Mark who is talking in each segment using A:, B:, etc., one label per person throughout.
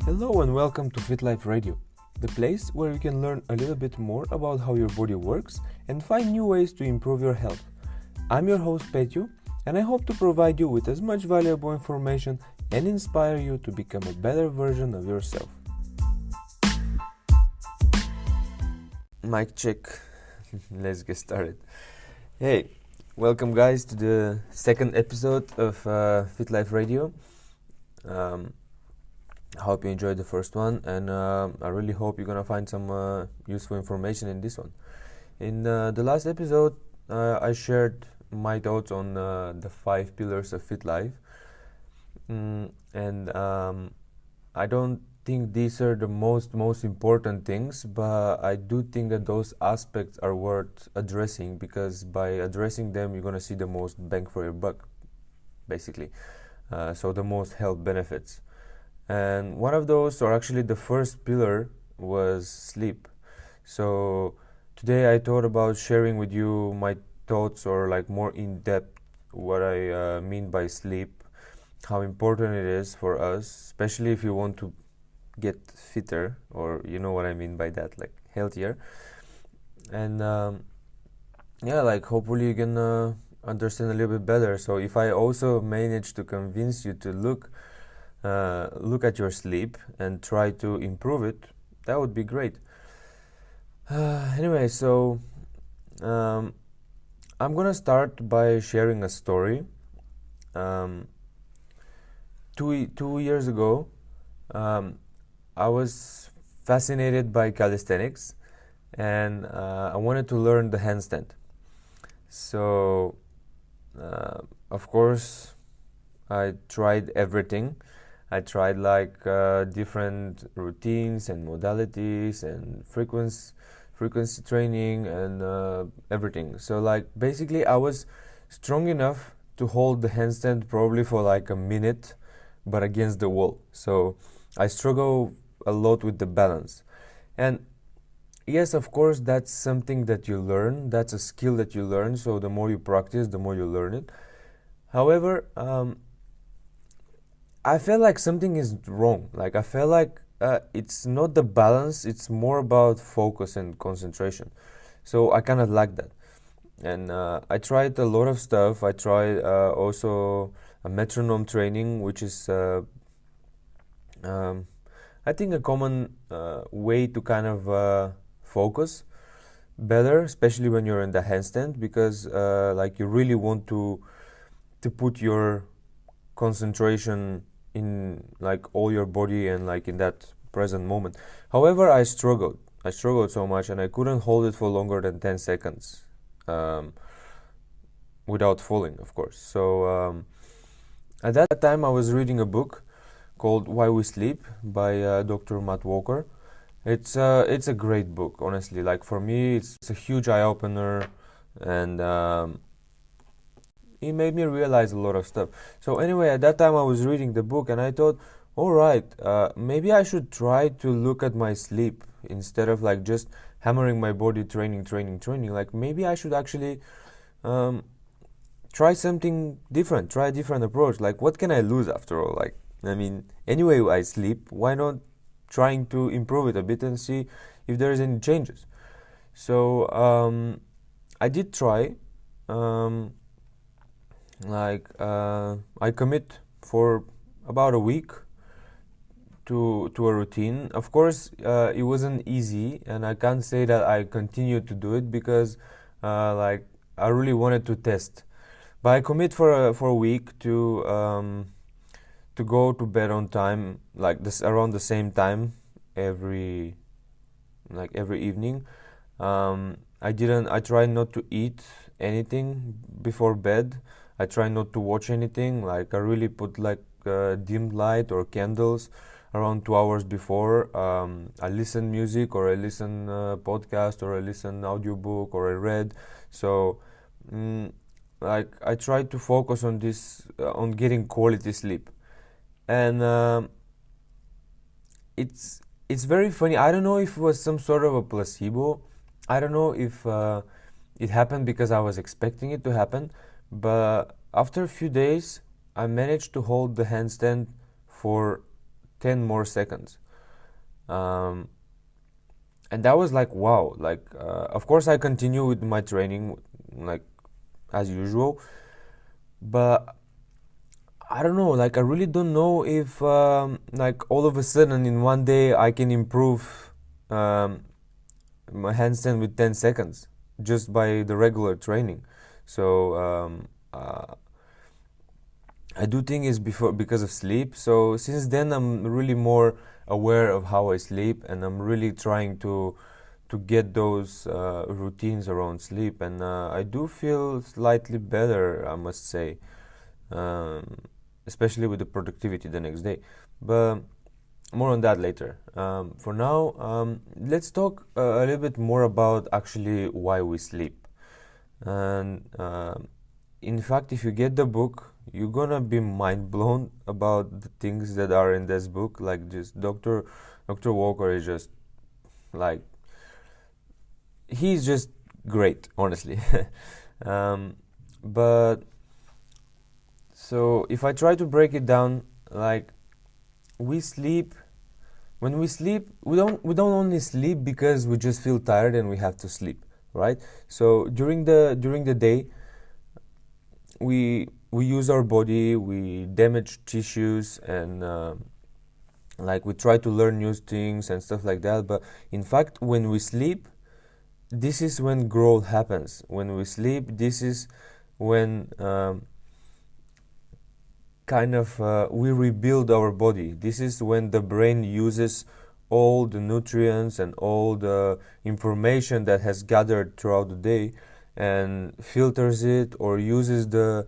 A: Hello and welcome to Fit Life Radio, the place where you can learn a little bit more about how your body works and find new ways to improve your health. I'm your host Petju, and I hope to provide you with as much valuable information and inspire you to become a better version of yourself. Mic check. Let's get started. Hey, welcome guys to the second episode of Fit Life Radio. I hope you enjoyed the first one, and I really hope you're gonna find some useful information in this one. In the last episode, I shared my thoughts on the 5 pillars of fit life, and I don't think these are the most important things, but I do think that those aspects are worth addressing, because by addressing them, you're gonna see the most bang for your buck, basically. So the most health benefits. And one of those, or actually the first pillar, was sleep. So today I thought about sharing with you my thoughts, or like more in depth what I mean by sleep, how important it is for us, especially if you want to get fitter, or you know what I mean by that, like healthier. And like hopefully you can understand a little bit better. So if I also manage to convince you to look at your sleep and try to improve it, that would be great. Anyway, so I'm gonna start by sharing a story. 2 years ago, I was fascinated by calisthenics, and I wanted to learn the handstand. So of course I tried everything. I tried different routines and modalities and frequency training and everything. So basically I was strong enough to hold the handstand probably for like a minute, but against the wall. So I struggle a lot with the balance. And yes, of course, that's something that you learn. That's a skill that you learn. So the more you practice, the more you learn it. However, I felt like something is wrong. I felt like it's not the balance, it's more about focus and concentration. So I kind of lacked that. And I tried a lot of stuff. I tried also a metronome training, which is, I think, a common way to kind of focus better, especially when you're in the handstand, because you really want to put your concentration in all your body and in that present moment. However, I struggled so much, and I couldn't hold it for longer than 10 seconds without falling, of course. So at that time I was reading a book called Why We Sleep by Dr. Matt Walker. It's a great book, honestly. For me, it's a huge eye-opener, and it made me realize a lot of stuff. So anyway, at that time I was reading the book, and I thought, alright, maybe I should try to look at my sleep instead of just hammering my body, training. Maybe I should actually try something different, try a different approach. What can I lose after all? Anyway I sleep, why not trying to improve it a bit and see if there's any changes? So I did try. I commit for about a week to a routine. Of course, it wasn't easy, and I can't say that I continued to do it because I really wanted to test. But I commit for a week to go to bed on time, around the same time every evening. I tried not to eat anything before bed. I try not to watch anything. I really put dimmed light or candles around 2 hours before. I listen music, or I listen podcast, or I listen audiobook, or I read. So I try to focus on this, on getting quality sleep. And it's very funny. I don't know if it was some sort of a placebo. I don't know if it happened because I was expecting it to happen. But after a few days, I managed to hold the handstand for 10 more seconds. And that was like, wow. Like, of course, I continue with my training, like, as usual. But I don't know, like, I really don't know if, like, all of a sudden in one day I can improve my handstand with 10 seconds just by the regular training. So, I do think it's because of sleep. So since then I'm really more aware of how I sleep, and I'm really trying to get those routines around sleep, and I do feel slightly better, I must say, um, especially with the productivity the next day. But more on that later. For now, let's talk a little bit more about actually why we sleep. And in fact, if you get the book, you're gonna be mind blown about the things that are in this book. Like, just Dr. Walker is just like, he's just great, honestly. But so if I try to break it down, like, we sleep. When we sleep, we don't only sleep because we just feel tired and we have to sleep, right? So during the day, we use our body, we damage tissues, and like, we try to learn new things and stuff like that. But in fact, when we sleep, this is when growth happens. When we sleep, this is when kind of we rebuild our body. This is when the brain uses all the nutrients and all the information that has gathered throughout the day and filters it, or uses the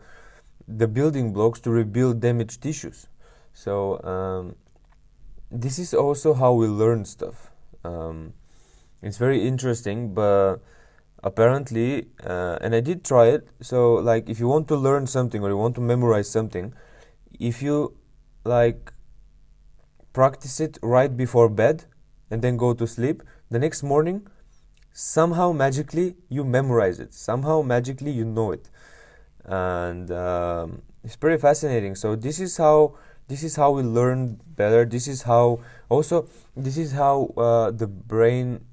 A: building blocks to rebuild damaged tissues. So this is also how we learn stuff. It's very interesting, but apparently, and I did try it. So, like, if you want to learn something or you want to memorize something, if you, like, practice it right before bed and then go to sleep, the next morning, somehow magically you memorize it. Somehow magically you know it, and it's pretty fascinating. So this is how we learn better. This is how the brain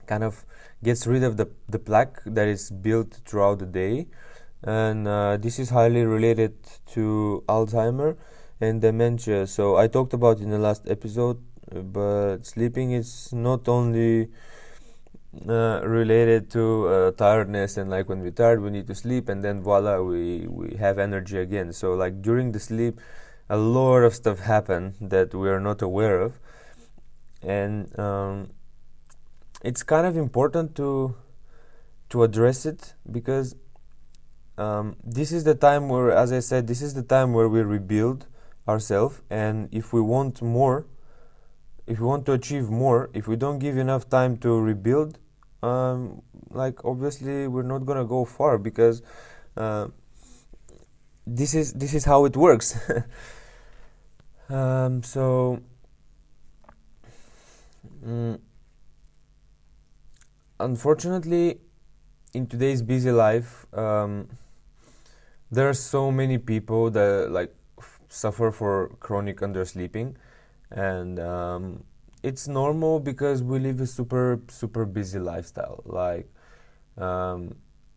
A: kind of gets rid of the plaque that is built throughout the day. And this is highly related to Alzheimer and dementia. So I talked about in the last episode, but sleeping is not only related to tiredness, and like, when we're tired we need to sleep, and then voila, we have energy again. So, like, during the sleep, a lot of stuff happen that we are not aware of, and it's kind of important to address it, because this is the time where, as I said, this is the time where we rebuild ourselves. And if we want more, if we want to achieve more, if we don't give enough time to rebuild, like, obviously we're not gonna go far, because this is how it works. So unfortunately, in today's busy life, there are so many people that, like, suffer for chronic undersleeping, and it's normal because we live a super busy lifestyle. Like,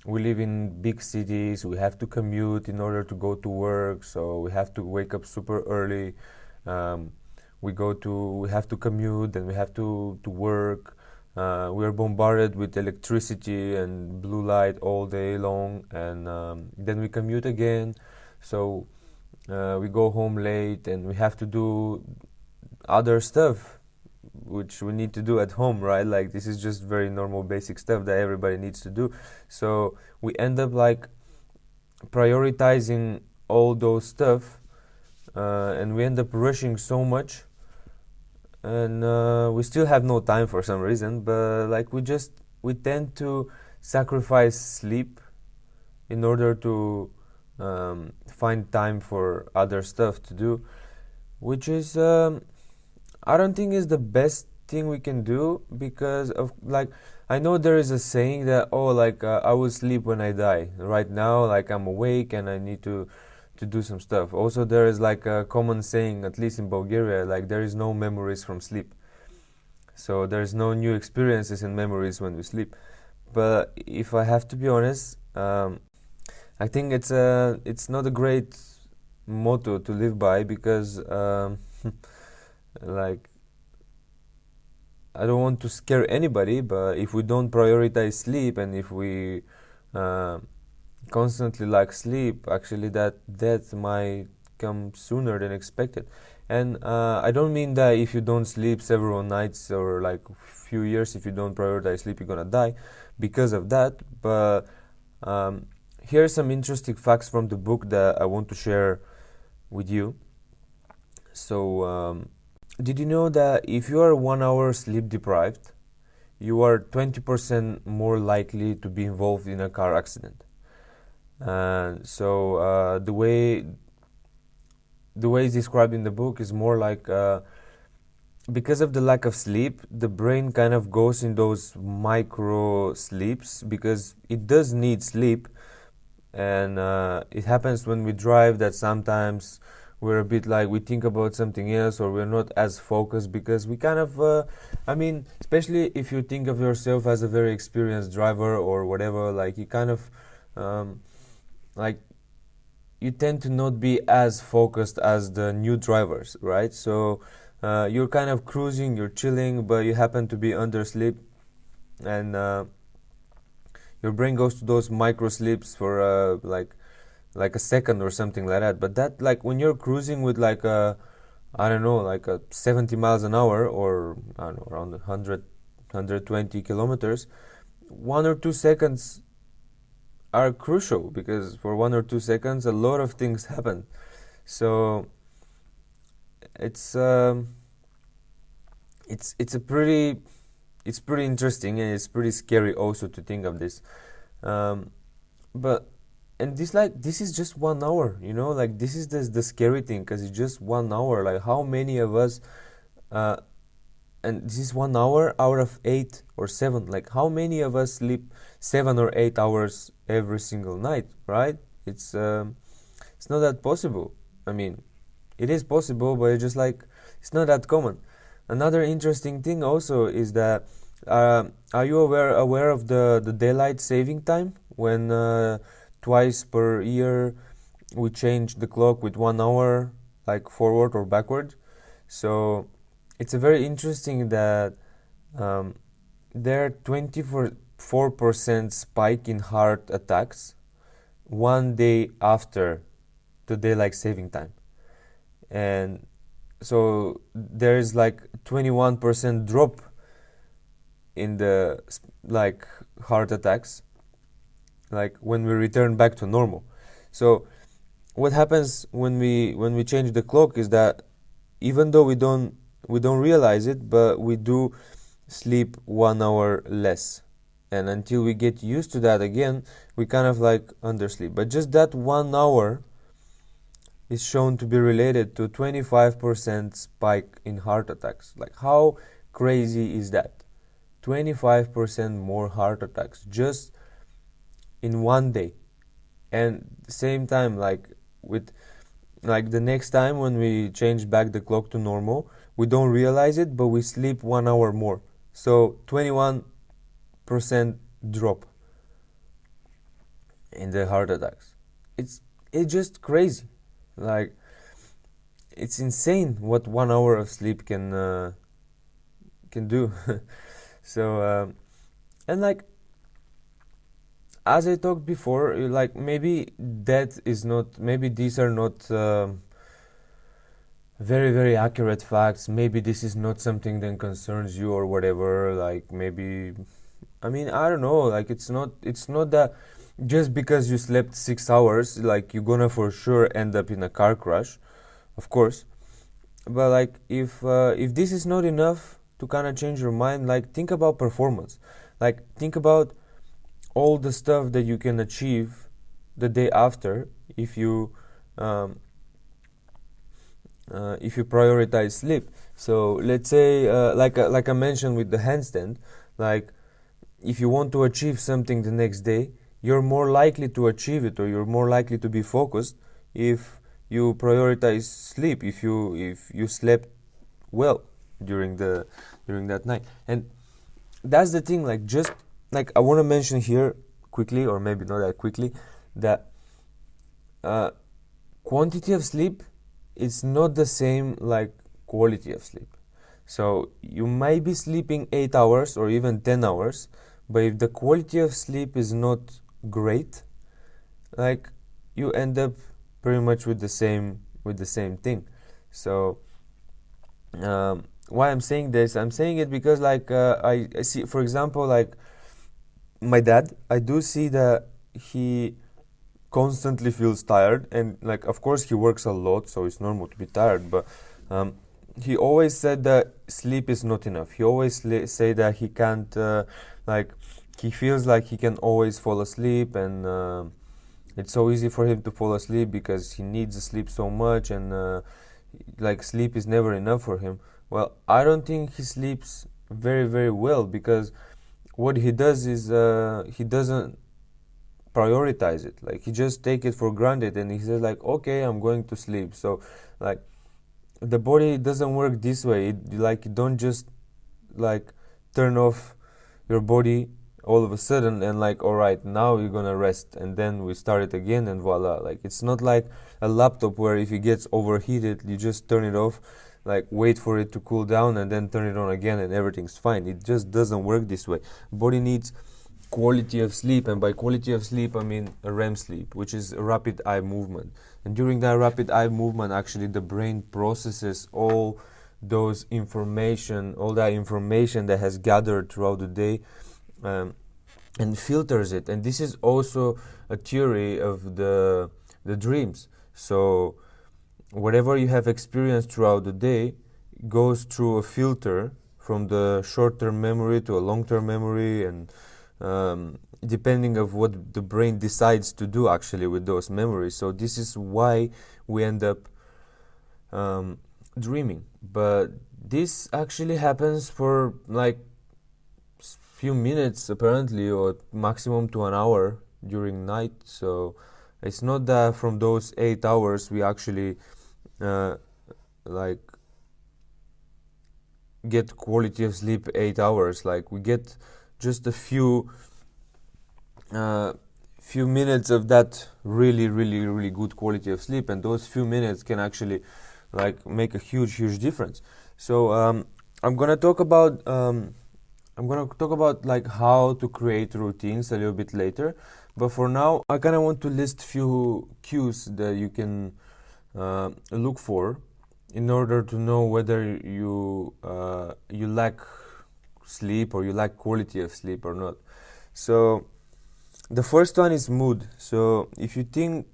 A: we live in big cities, we have to commute in order to go to work, so we have to wake up super early. We have to commute, and we have to work. We are bombarded with electricity and blue light all day long, and then we commute again. So we go home late, and we have to do other stuff which we need to do at home, right? Like, this is just very normal, basic stuff that everybody needs to do. So we end up, like, prioritizing all those stuff, and we end up rushing so much, and we still have no time for some reason. But, like, we tend to sacrifice sleep in order to find time for other stuff to do, which is I don't think is the best thing we can do, because of, like, I know there is a saying that, oh, like, I will sleep when I die. Right now, like, I'm awake and I need to to do some stuff. Also, there is like a common saying, at least in Bulgaria, like there is no memories from sleep. So there's no new experiences and memories when we sleep. But if I have to be honest, I think it's not a great motto to live by, because like, I don't want to scare anybody, but if we don't prioritize sleep, and if we uh, constantly lack sleep, actually that death might come sooner than expected. And I don't mean that if you don't sleep several nights or like few years, if you don't prioritize sleep, you're gonna die because of that. But here are some interesting facts from the book that I want to share with you. So did you know that if you are 1 hour sleep deprived, you are 20% more likely to be involved in a car accident? So the way it's described in the book is more like, because of the lack of sleep, the brain kind of goes in those micro sleeps, because it does need sleep. And it happens when we drive, that sometimes we're a bit like, we think about something else, or we're not as focused, because we kind of I mean, especially if you think of yourself as a very experienced driver or whatever, like you kind of like, you tend to not be as focused as the new drivers, right? So you're kind of cruising, you're chilling, but you happen to be undersleep, and your brain goes to those micro sleeps for like a second or something like that. But that, like, when you're cruising with like a, I don't know, like a 70 miles an hour, or I don't know, around 120 kilometers, 1 or 2 seconds are crucial, because for 1 or 2 seconds a lot of things happen. So it's a pretty, it's pretty interesting, and it's pretty scary also to think of this. But and this is just 1 hour, like, this is the scary thing, because it's just 1 hour. Like, how many of us and this is 1 hour out of 8 or 7. Like, how many of us sleep 7 or 8 hours every single night, right? It's not that possible. I mean, it is possible, but it's just like, it's not that common. Another interesting thing also is that, are you aware of the daylight saving time, when twice per year we change the clock with 1 hour, like forward or backward? So it's a very interesting that there are 24% spike in heart attacks one day after the daylight saving time. And so there is like 21% drop in the like heart attacks, like when we return back to normal. So what happens when we change the clock is that, even though we don't realize it, but we do sleep 1 hour less, and until we get used to that again, we kind of like undersleep. But just that 1 hour is shown to be related to 25% spike in heart attacks. Like, how crazy is that? 25% more heart attacks just in one day. And same time, like with like the next time when we change back the clock to normal, we don't realize it, but we sleep 1 hour more. So 21% drop in the heart attacks. It's just crazy. Like, it's insane what 1 hour of sleep can do. So and like, as I talked before, like, maybe these are not very, very accurate facts. Maybe this is not something that concerns you or whatever. Like, maybe, I mean, I don't know. Like, it's not that just because you slept 6 hours, like, you're gonna for sure end up in a car crash, of course. But like, if this is not enough to kind of change your mind, like, think about performance. Like, think about all the stuff that you can achieve the day after if you prioritize sleep. So let's say, like I mentioned with the handstand, like, if you want to achieve something the next day, you're more likely to achieve it, or you're more likely to be focused if you prioritize sleep, if you slept well during that night. And that's the thing, like, just like I want to mention here quickly, or maybe not that quickly, that quantity of sleep is not the same like quality of sleep. So you might be sleeping 8 hours or even 10 hours, but if the quality of sleep is not great, like, you end up pretty much with the same thing. So why I'm saying this, I'm saying it because, like, I see, for example, like my dad, I do see that he constantly feels tired, and, like, of course he works a lot, so it's normal to be tired, but um, he always said that sleep is not enough. He always say that he can't, like, he feels like he can always fall asleep, and it's so easy for him to fall asleep because he needs the sleep so much, and like, sleep is never enough for him. Well, I don't think he sleeps very, very well, because what he does is he doesn't prioritize it. Like, he just take it for granted, and he says, like, okay, I'm going to sleep. So, like, the body doesn't work this way. Like, you don't just, like, turn off your body all of a sudden and, like, all right, now you're gonna rest, and then we start it again, and voila. Like, it's not like a laptop where if it gets overheated, you just turn it off, like, wait for it to cool down, and then turn it on again, and everything's fine. It just doesn't work this way. Body needs quality of sleep, and by quality of sleep I mean a REM sleep, which is rapid eye movement. And during that rapid eye movement, actually the brain processes all that information that has gathered throughout the day, and filters it. And this is also a theory of the dreams. So whatever you have experienced throughout the day goes through a filter from the short-term memory to a long-term memory, and depending of what the brain decides to do actually with those memories. So this is why we end up dreaming. But this actually happens for like few minutes apparently, or maximum to an hour during night. So it's not that from those 8 hours we actually like get quality of sleep 8 hours. Like, we get just a few minutes of that really good quality of sleep, and those few minutes can actually like make a huge difference. So I'm gonna talk about like how to create routines a little bit later, but for now I kind of want to list few cues that you can look for in order to know whether you lack sleep, or you lack quality of sleep or not. So the first one is mood. So if you think,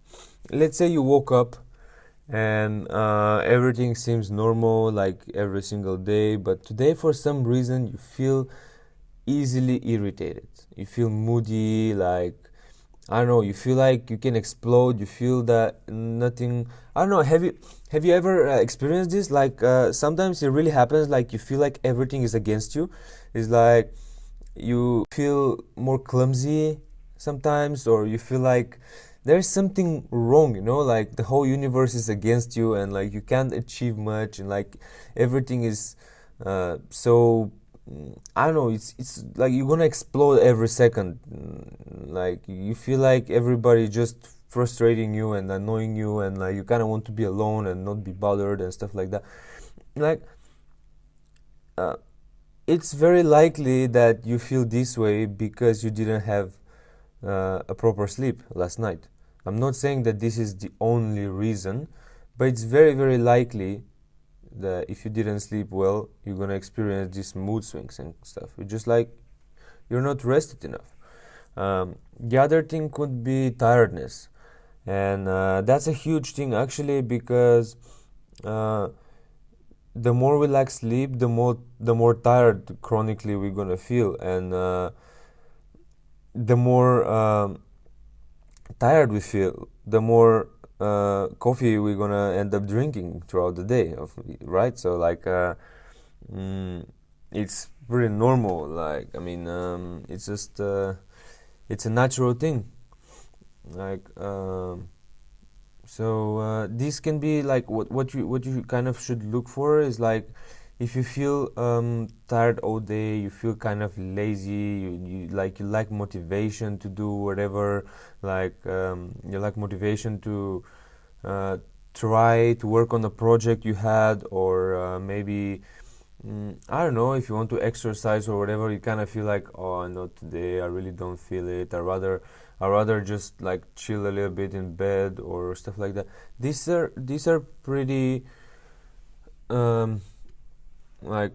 A: let's say you woke up and everything seems normal like every single day, but today for some reason you feel easily irritated, you feel moody, like, I don't know, you feel like you can explode, you feel that nothing, I don't know, have you ever experienced this? Like sometimes it really happens, like you feel like everything is against you. It's like you feel more clumsy sometimes, or you feel like there's something wrong, like the whole universe is against you, and like you can't achieve much, and like everything is so, I don't know, it's like you're gonna explode every second. Like you feel like everybody just frustrating you and annoying you, and like you kind of want to be alone and not be bothered and stuff like that. Like it's very likely that you feel this way because you didn't have a proper sleep last night. I'm not saying that this is the only reason, but it's very likely that if you didn't sleep well, you're gonna experience these mood swings and stuff. It's just like you're not rested enough. The other thing could be tiredness, and that's a huge thing actually, because the more we lack sleep, the more tired chronically we're gonna feel, and the more tired we feel, the more coffee we're gonna end up drinking throughout the day, right? So like it's pretty normal. Like, I mean, it's just it's a natural thing. Like So this can be like what you kind of should look for is like if you feel tired all day, you feel kind of lazy, you like motivation to do whatever, like you like motivation to uh, try to work on a project you had, or maybe I don't know, if you want to exercise or whatever, you kind of feel like, oh, not today, I really don't feel it. I rather just like chill a little bit in bed or stuff like that. These are pretty um, like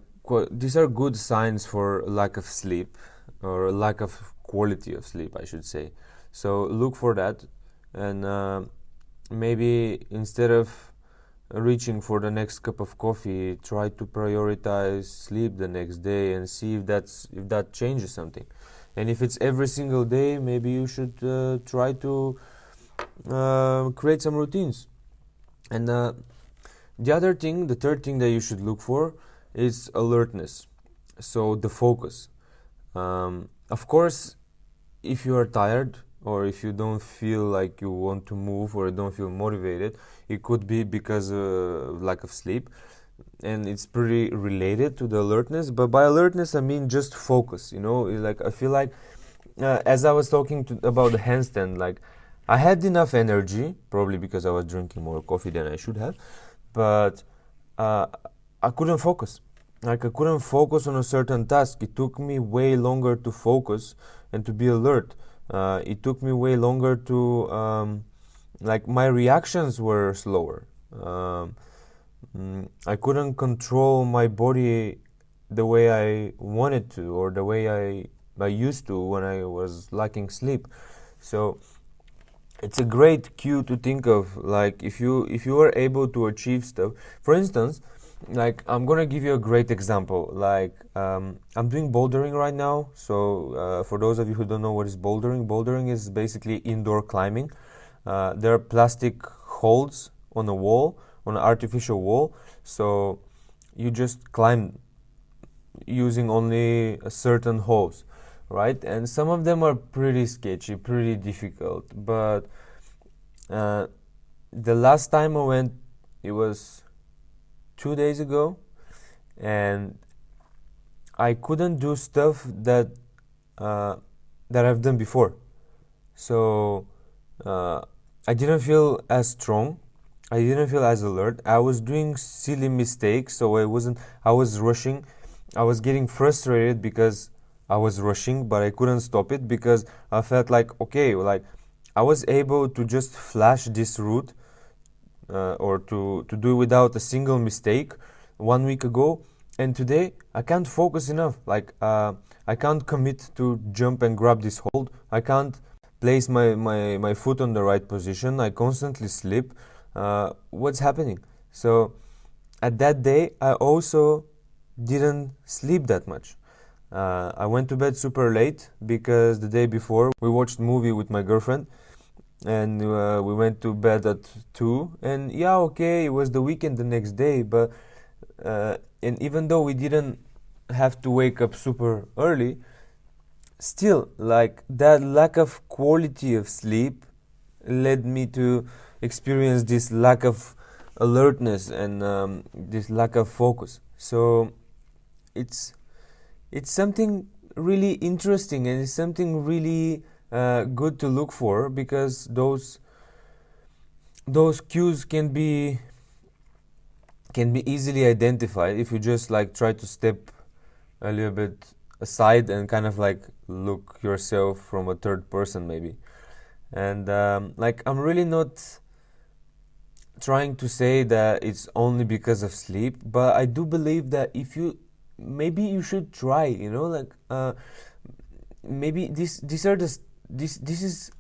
A: these are good signs for lack of sleep or lack of quality of sleep, I should say. So look for that, and maybe instead of reaching for the next cup of coffee, try to prioritize sleep the next day and see if that changes something. And if it's every single day, maybe you should try to create some routines. And the third thing that you should look for is alertness. So the focus. Of course, if you are tired or if you don't feel like you want to move or don't feel motivated, it could be because of lack of sleep, and it's pretty related to the alertness. But by alertness, I mean just focus. Like I feel like as I was talking about the handstand, like I had enough energy, probably because I was drinking more coffee than I should have, but uh, I couldn't focus. Like I couldn't focus on a certain task. It took me way longer to focus and to be alert. It took me way longer to like my reactions were slower. I couldn't control my body the way I wanted to, or the way I used to when I was lacking sleep. So it's a great cue to think of, like if you are able to achieve stuff. For instance, like I'm gonna give you a great example. Like I'm doing bouldering right now. So for those of you who don't know what is bouldering is basically indoor climbing. There are plastic holes on a wall, on an artificial wall. So you just climb using only a certain holes, right? And some of them are pretty sketchy, pretty difficult. But the last time I went, it was 2 days ago, and I couldn't do stuff that I've done before. So I didn't feel as strong. I didn't feel as alert. I was doing silly mistakes, so I was rushing. I was getting frustrated because I was rushing, but I couldn't stop it because I felt like, okay, like I was able to just flash this route or to do without a single mistake 1 week ago, and today I can't focus enough. Like I can't commit to jump and grab this hold. I can't place my foot on the right position. I constantly slip. What's happening? So at that day, I also didn't sleep that much. I went to bed super late because the day before we watched a movie with my girlfriend, and we went to bed at 2. And yeah, okay, it was the weekend the next day, but and even though we didn't have to wake up super early, still, like that lack of quality of sleep led me to experience this lack of alertness and this lack of focus. So it's something really interesting, and it's something really good to look for, because those cues can be easily identified if you just like try to step a little bit aside and kind of like look yourself from a third person maybe. And like I'm really not trying to say that it's only because of sleep, but I do believe that if you maybe you should try, like maybe this is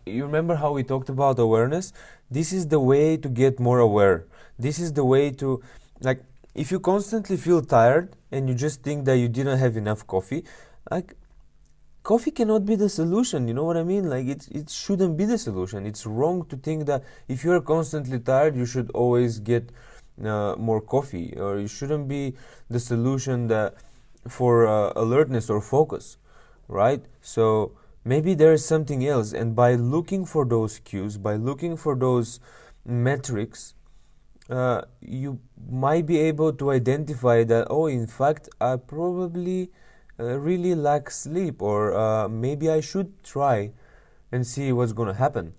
A: you remember how we talked about awareness? This is the way to get more aware. This is the way to, like, if you constantly feel tired and you just think that you didn't have enough coffee, like coffee cannot be the solution, you know what I mean? Like it shouldn't be the solution. It's wrong to think that if you're constantly tired you should always get more coffee, or it shouldn't be the solution that for alertness or focus, right? So maybe there is something else. And by looking for those cues, by looking for those metrics, you might be able to identify that, oh, in fact, I probably really lack sleep, or maybe I should try and see what's going to happen.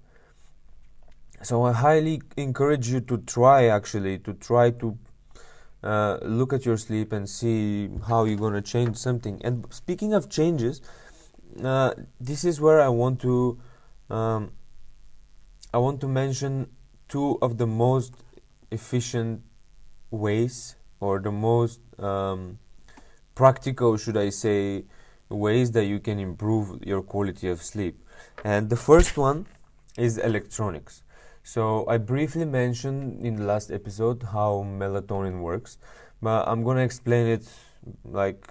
A: So I highly encourage you to try, actually, to try to look at your sleep and see how you're going to change something. And speaking of changes, this is where I want to mention two of the most efficient ways, or the most practical, should I say, ways that you can improve your quality of sleep. And the first one is electronics. So I briefly mentioned in the last episode how melatonin works, but I'm gonna explain it like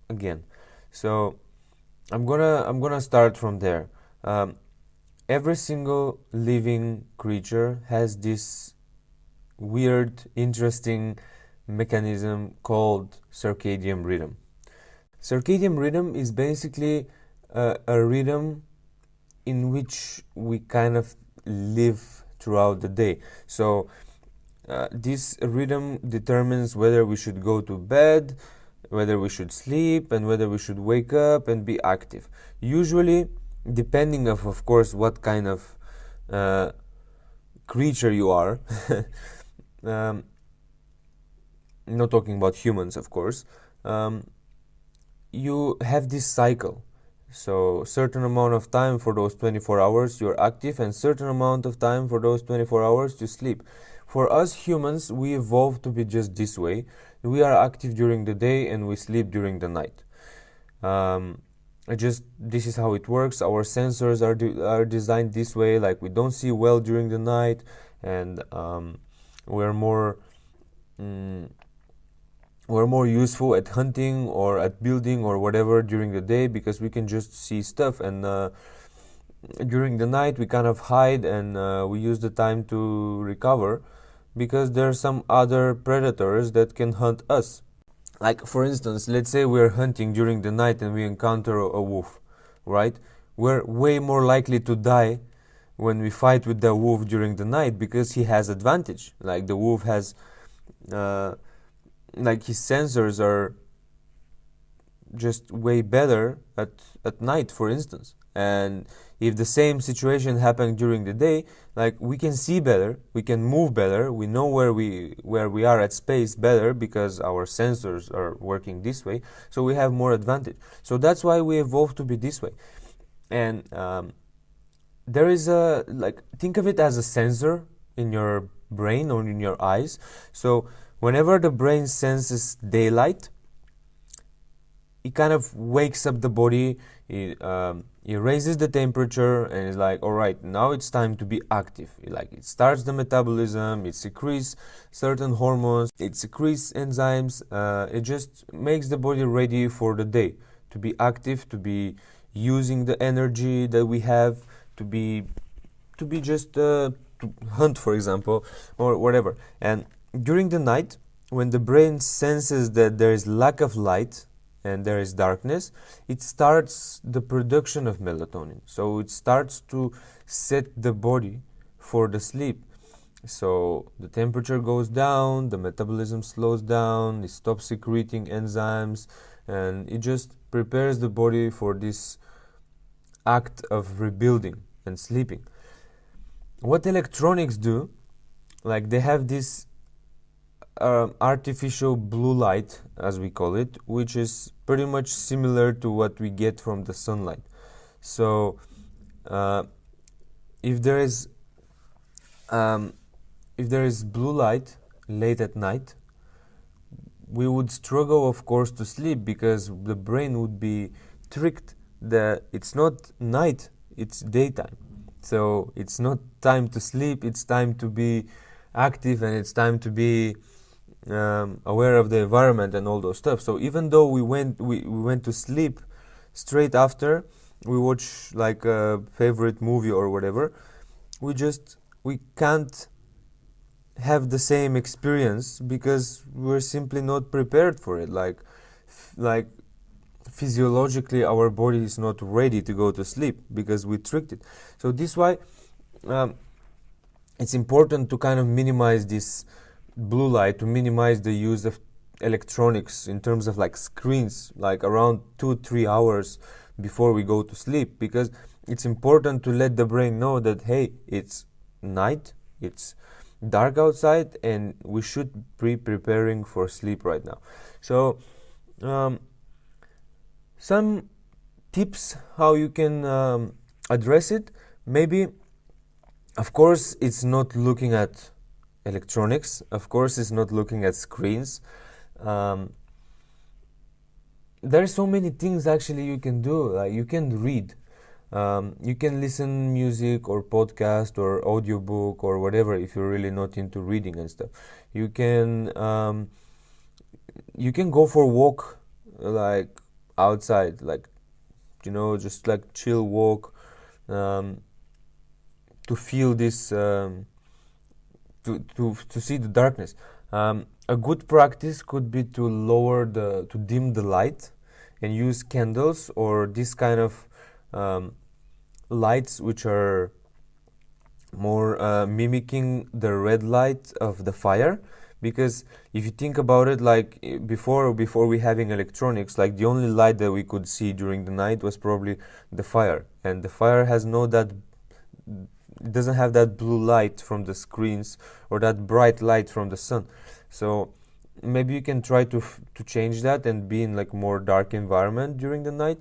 A: again. So I'm gonna start from there. Every single living creature has this weird, interesting mechanism called circadian rhythm. Circadian rhythm is basically a rhythm in which we kind of live throughout the day. So this rhythm determines whether we should go to bed, whether we should sleep, and whether we should wake up and be active. Usually, depending of course, what kind of creature you are, not talking about humans, of course, you have this cycle. So certain amount of time for those 24 hours you're active, and certain amount of time for those 24 hours you sleep. For us humans, we evolved to be just this way. We are active during the day and we sleep during the night. This is how it works. Our sensors are designed this way. Like, we don't see well during the night, and we're more useful at hunting or at building or whatever during the day, because we can just see stuff, and during the night we kind of hide, and we use the time to recover, because there are some other predators that can hunt us. Like, for instance, let's say we're hunting during the night and we encounter a wolf, right? We're way more likely to die when we fight with the wolf during the night, because he has advantage. Like, the wolf has like, his sensors are just way better at night, for instance. And if the same situation happened during the day, like, we can see better, we can move better, we know where we are at space better, because our sensors are working this way, so we have more advantage. So that's why we evolved to be this way. And there is a, like, think of it as a sensor in your brain or in your eyes. So whenever the brain senses daylight, it kind of wakes up the body, it raises the temperature, and it's like, all right, now it's time to be active. It starts the metabolism, it secretes certain hormones, it secretes enzymes, it just makes the body ready for the day, to be active, to be using the energy that we have, to be just to hunt, for example, or whatever. And during the night, when the brain senses that there is lack of light and there is darkness, it starts the production of melatonin. So it starts to set the body for the sleep. So the temperature goes down, the metabolism slows down, it stops secreting enzymes, and it just prepares the body for this act of rebuilding and sleeping. What electronics do, like, they have this artificial blue light, as we call it, which is pretty much similar to what we get from the sunlight. So if there is blue light late at night, we would struggle, of course, to sleep, because the brain would be tricked that it's not night, it's daytime. So it's not time to sleep, it's time to be active, and it's time to be aware of the environment and all those stuff. So even though we went to sleep straight after we watch, like, a favorite movie or whatever, we can't have the same experience, because we're simply not prepared for it. Like physiologically our body is not ready to go to sleep because we tricked it. So this why it's important to kind of minimize this blue light, to minimize the use of electronics in terms of like screens, like around 2-3 hours before we go to sleep, because it's important to let the brain know that, hey, it's night, it's dark outside, and we should be preparing for sleep right now. So some tips how you can address it. Maybe, of course, it's not looking at electronics. Of course, it's not looking at screens. There are so many things actually you can do. Like you can read, you can listen music or podcast or audiobook or whatever if you're really not into reading and stuff. You can go for a walk, like outside, like, you know, just like chill walk, to feel this, to see the darkness. A good practice could be to dim the light and use candles or this kind of lights which are more mimicking the red light of the fire. Because if you think about it, like before we having electronics, like the only light that we could see during the night was probably the fire, and the fire has it doesn't have that blue light from the screens or that bright light from the sun. So maybe you can try to change that and be in like more dark environment during the night.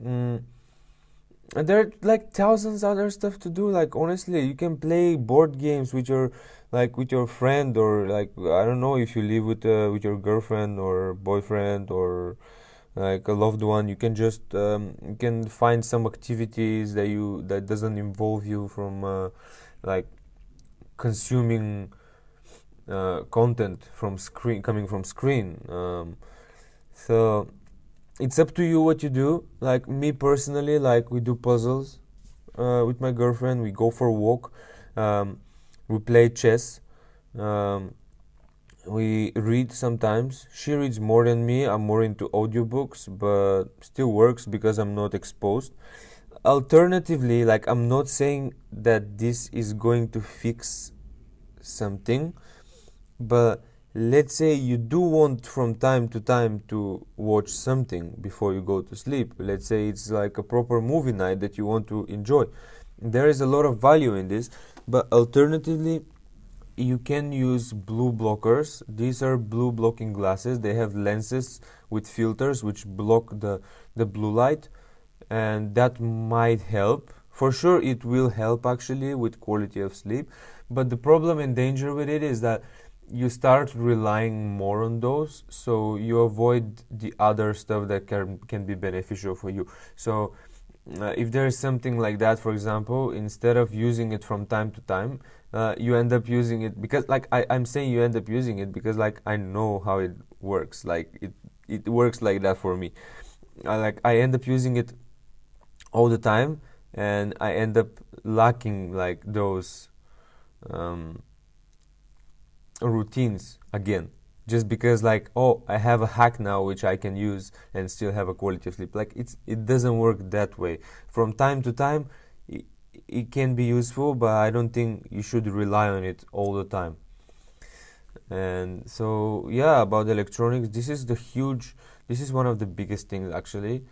A: And there are like thousands other stuff to do. Like honestly, you can play board games with your friend, or like I don't know, if you live with your girlfriend or boyfriend or like a loved one, you can just you can find some activities that doesn't involve you from like consuming content from coming from screen. So it's up to you what you do. Like me personally, like we do puzzles with my girlfriend. We go for a walk. We play chess. We read sometimes. She reads more than me. I'm more into audiobooks, but still works because I'm not exposed. Alternatively, like I'm not saying that this is going to fix something, but let's say you do want from time to time to watch something before you go to sleep. Let's say it's like a proper movie night that you want to enjoy. There is a lot of value in this, but alternatively, you can use blue blockers. These are blue blocking glasses. They have lenses with filters which block the blue light, and that might help. For sure, it will help actually with quality of sleep. But the problem and danger with it is that you start relying more on those, so you avoid the other stuff that can be beneficial for you. So if there is something like that, for example, instead of using it from time to time, you end up using it because, like, I'm saying you end up using it because, like, I know how it works. Like, it works like that for me. I end up using it all the time, and I end up lacking, like, those routines again. Just because, like, oh, I have a hack now which I can use and still have a quality of sleep. Like, it doesn't work that way. From time to time, it can be useful, but I don't think you should rely on it all the time. And so, yeah, about electronics, this is one of the biggest things actually,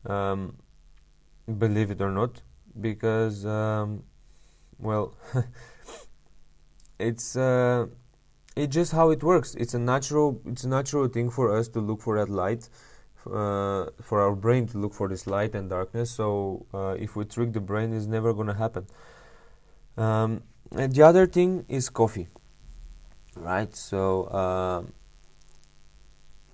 A: believe it or not, because, well, it's just how it works. It's a natural thing for us to look for that light, for our brain to look for this light and darkness. So if we trick the brain, it's never gonna happen. And the other thing is coffee, right? So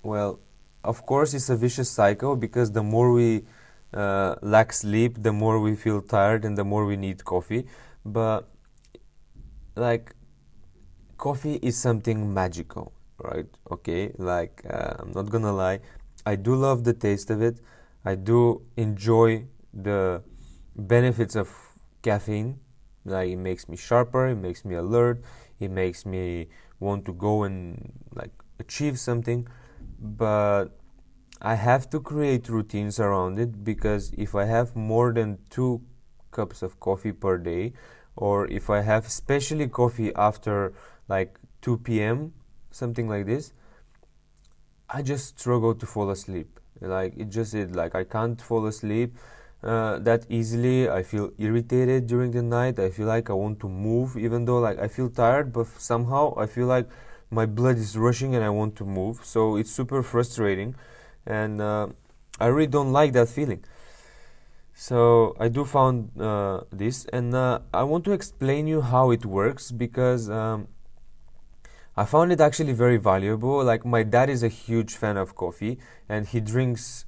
A: well, of course it's a vicious cycle, because the more we lack sleep, the more we feel tired and the more we need coffee. But, like, coffee is something magical, right? Okay, like, I'm not gonna lie, I do love the taste of it. I do enjoy the benefits of caffeine. Like, it makes me sharper, it makes me alert, it makes me want to go and, like, achieve something. But I have to create routines around it, because if I have more than 2 cups of coffee per day, or if I have especially coffee after like 2 p.m., something like this, I just struggle to fall asleep. Like like I can't fall asleep that easily. I feel irritated during the night. I feel like I want to move, even though like I feel tired, but somehow I feel like my blood is rushing and I want to move. So it's super frustrating, and I really don't like that feeling. So I do found this, and I want to explain you how it works, because I found it actually very valuable. Like, my dad is a huge fan of coffee, and he drinks,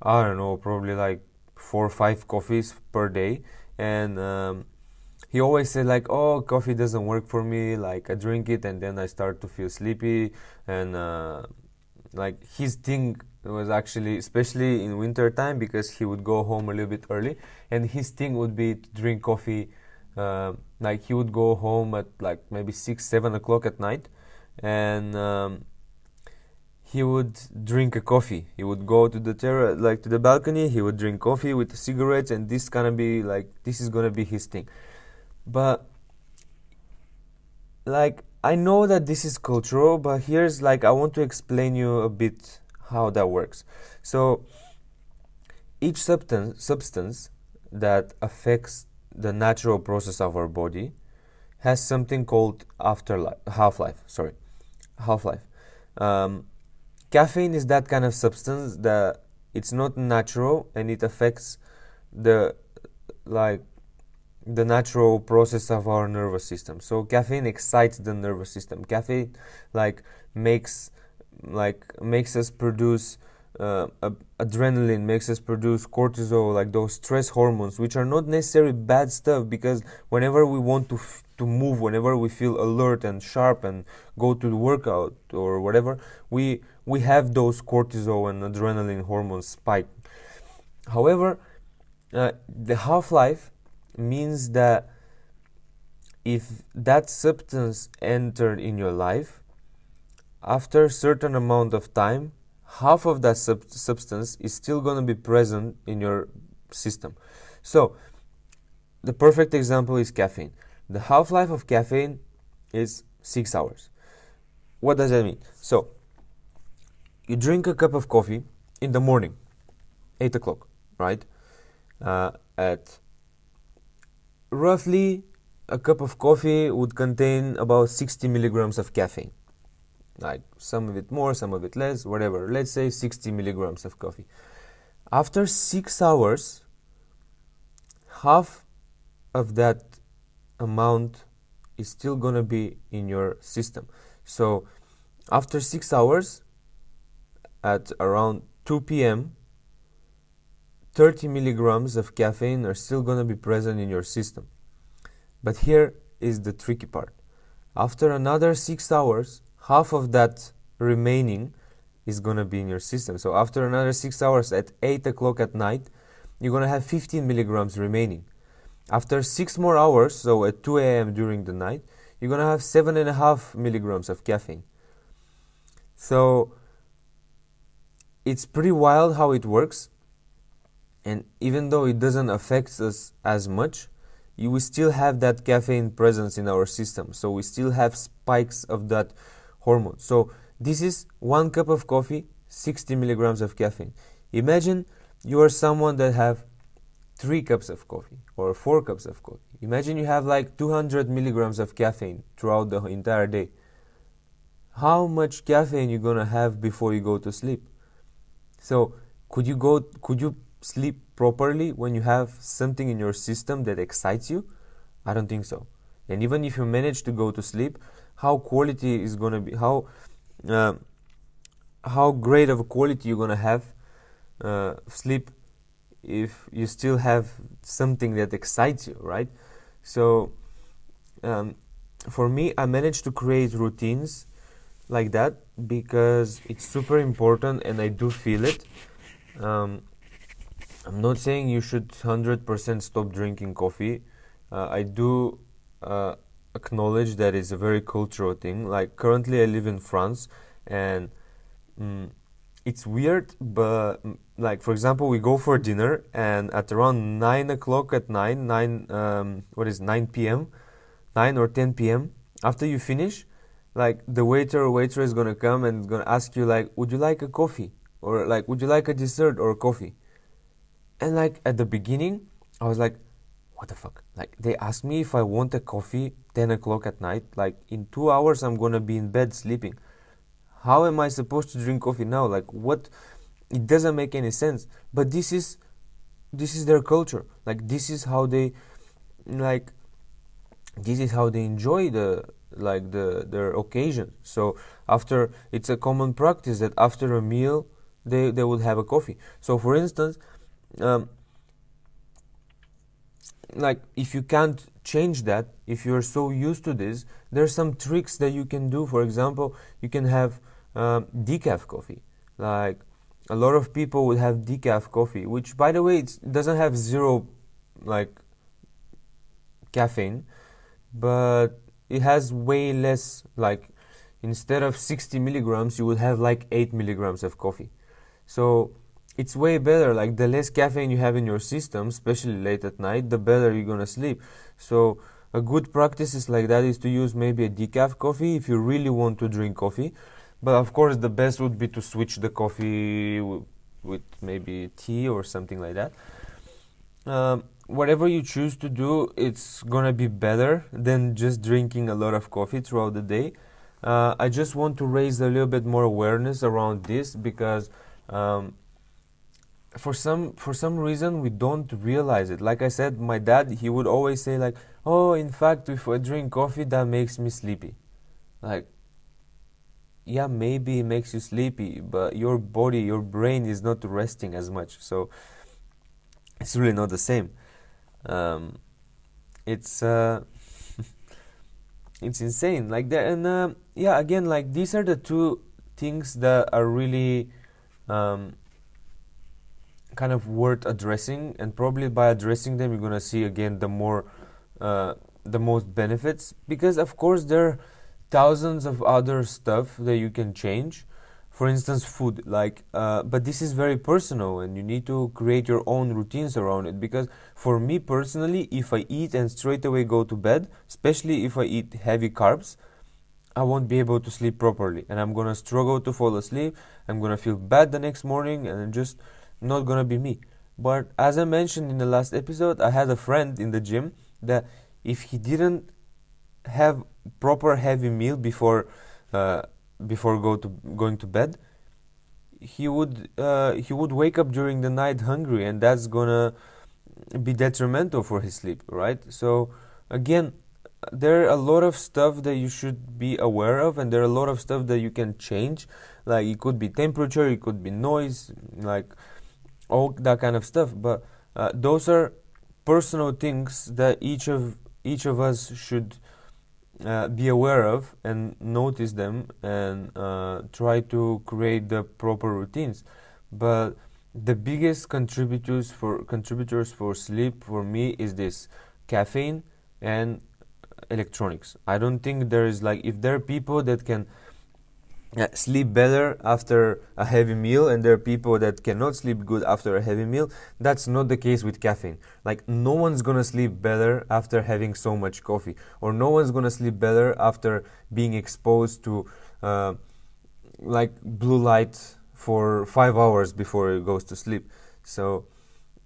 A: I don't know, probably like 4 or 5 coffees per day. And he always said like, "Oh, coffee doesn't work for me. Like, I drink it and then I start to feel sleepy." And like, his thing was actually, especially in winter time, because he would go home a little bit early, and his thing would be to drink coffee. Like, he would go home at like maybe 6, 7 o'clock at night, and he would drink a coffee. He would go to the like to the balcony. He would drink coffee with the cigarettes, and this is gonna be his thing. But like, I know that this is cultural, but here's like, I want to explain you a bit how that works. So each substance that affects the natural process of our body has something called half-life. Sorry, half-life. Um, Caffeine is that kind of substance that it's not natural, and it affects the like the natural process of our nervous system. So caffeine excites the nervous system. Caffeine like makes makes us produce adrenaline, makes us produce cortisol, like those stress hormones, which are not necessarily bad stuff, because whenever we want to move, whenever we feel alert and sharp and go to the workout or whatever, we have those cortisol and adrenaline hormones spike. However, the half-life means that if that substance entered in your life, after a certain amount of time, half of that substance is still going to be present in your system. So the perfect example is caffeine. The half-life of caffeine is 6 hours. What does that mean? So you drink a cup of coffee in the morning, 8 o'clock, right? At roughly, a cup of coffee would contain about 60 milligrams of caffeine. Like, some of it more, some of it less, whatever. Let's say 60 milligrams of coffee. After 6 hours, half of that amount is still gonna be in your system. So after 6 hours, at around 2 p.m., 30 milligrams of caffeine are still going to be present in your system. But here is the tricky part. After another 6 hours, half of that remaining is going to be in your system. So after another 6 hours, at 8 o'clock at night, you're going to have 15 milligrams remaining. After 6 more hours, so at 2 a.m. during the night, you're going to have 7.5 milligrams of caffeine. So it's pretty wild how it works. And even though it doesn't affect us as much, we still have that caffeine presence in our system. So we still have spikes of that hormone. So this is 1 cup of coffee, 60 milligrams of caffeine. Imagine you are someone that have 3 cups of coffee or 4 cups of coffee. Imagine you have like 200 milligrams of caffeine throughout the entire day. How much caffeine you're gonna have before you go to sleep? So could you sleep properly when you have something in your system that excites you? I don't think so. And even if you manage to go to sleep, how quality is gonna be? How great of a quality you're gonna have sleep if you still have something that excites you, right? So for me, I managed to create routines like that because it's super important, and I do feel it. I'm not saying you should 100% stop drinking coffee. I do acknowledge that it's a very cultural thing. Like, currently I live in France, and it's weird, but like for example, we go for dinner, and at around 9 o'clock at night, 9 9 or 10 p.m. After you finish, like the waiter or waitress is gonna come and gonna ask you like, would you like a coffee, or like, would you like a dessert or a coffee? And like at the beginning, I was like, what the fuck? Like they asked me if I want a coffee 10 o'clock at night. Like in 2 hours, I'm gonna be in bed sleeping. How am I supposed to drink coffee now? Like what? It doesn't make any sense. But this is their culture. Like like this is how they enjoy their occasion. So after, it's a common practice that after a meal they would have a coffee. So for instance, um, like if you can't change that, if you're so used to this, there's some tricks that you can do. For example, you can have decaf coffee. Like a lot of people would have decaf coffee, which by the way, it doesn't have zero like caffeine, but it has way less. Like instead of 60 milligrams, you would have like 8 milligrams of coffee. So it's way better. Like the less caffeine you have in your system, especially late at night, the better you're gonna sleep. So a good practice is like that, is to use maybe a decaf coffee if you really want to drink coffee. But of course, the best would be to switch the coffee with maybe tea or something like that. Whatever you choose to do, it's gonna be better than just drinking a lot of coffee throughout the day. I just want to raise a little bit more awareness around this, because for some reason we don't realize it. Like I said, my dad, he would always say like, oh, in fact, if I drink coffee, that makes me sleepy. Like, yeah, maybe it makes you sleepy, but your body, your brain is not resting as much, so it's really not the same. um, it's it's insane like that. And yeah, again, like these are the two things that are really um, kind of worth addressing, and probably by addressing them, you're gonna see again the most benefits, because of course there are thousands of other stuff that you can change. For instance, food, like but this is very personal, and you need to create your own routines around it. Because for me personally, if I eat and straight away go to bed, especially if I eat heavy carbs, I won't be able to sleep properly, and I'm gonna struggle to fall asleep. I'm gonna feel bad the next morning, and I'm just not gonna be me. But as I mentioned in the last episode, I had a friend in the gym that if he didn't have proper heavy meal uh, before going to bed, he would wake up during the night hungry, and that's gonna be detrimental for his sleep, right? So again, there are a lot of stuff that you should be aware of, and there are a lot of stuff that you can change. Like it could be temperature, it could be noise, like all that kind of stuff. But those are personal things that each of us should be aware of and notice them, and try to create the proper routines. But the biggest contributors for sleep for me is this: caffeine and electronics. I don't think there is, like, if there are people that can sleep better after a heavy meal, and there are people that cannot sleep good after a heavy meal, that's not the case with caffeine. Like, no one's gonna sleep better after having so much coffee, or no one's gonna sleep better after being exposed to like blue light for 5 hours before it goes to sleep. So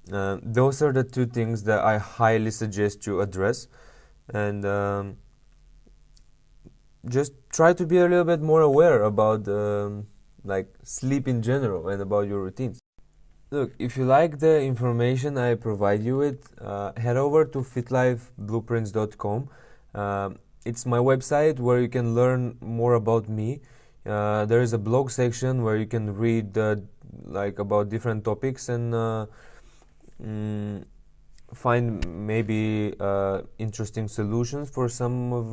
A: those are the two things that I highly suggest you address. And just try to be a little bit more aware about like sleep in general and about your routines. Look, if you like the information I provide you with, head over to fitlifeblueprints.com. It's my website where you can learn more about me. There is a blog section where you can read like about different topics, and find maybe interesting solutions for some of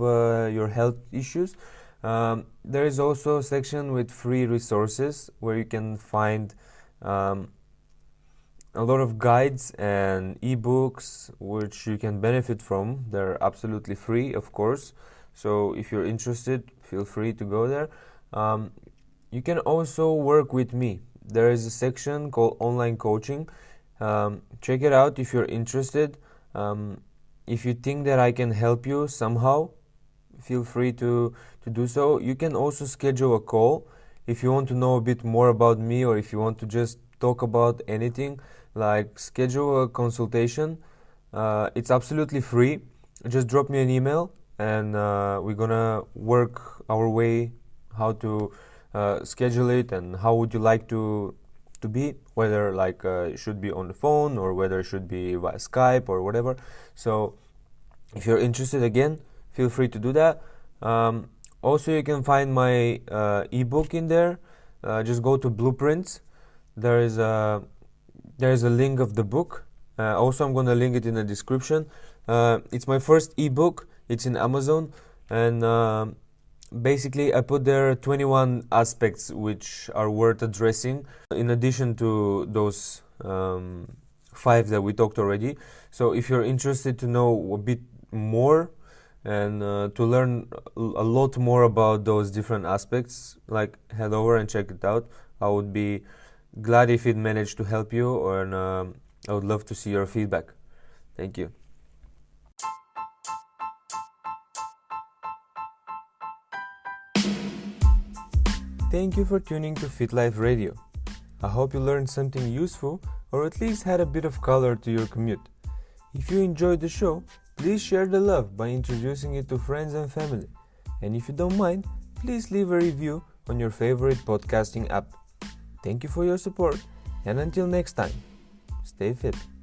A: your health issues. There is also a section with free resources where you can find a lot of guides and ebooks which you can benefit from. They're absolutely free, of course. So if you're interested, feel free to go there. You can also work with me. there is a section called online coaching. Check it out if you're interested. If you think that I can help you somehow, feel free to do so. You can also schedule a call if you want to know a bit more about me, or if you want to just talk about anything, like schedule a consultation. It's absolutely free. Just drop me an email, and we're gonna work our way how to schedule it, and how would you like to be, whether like it should be on the phone, or whether it should be via Skype or whatever. So if you're interested, again, feel free to do that. Also, you can find my ebook in there. Just go to Blueprints. There is a link of the book. Also, I'm going to link it in the description. It's my first ebook. It's in Amazon, and basically I put there 21 aspects which are worth addressing, in addition to those 5 that we talked already. So if you're interested to know a bit more, and to learn a lot more about those different aspects, like, head over and check it out. I would be glad if it managed to help you, and I would love to see your feedback. Thank you. Thank you for tuning to Fit Life Radio. I hope you learned something useful, or at least had a bit of color to your commute. If you enjoyed the show, please share the love by introducing it to friends and family. And if you don't mind, please leave a review on your favorite podcasting app. Thank you for your support, and until next time, stay fit.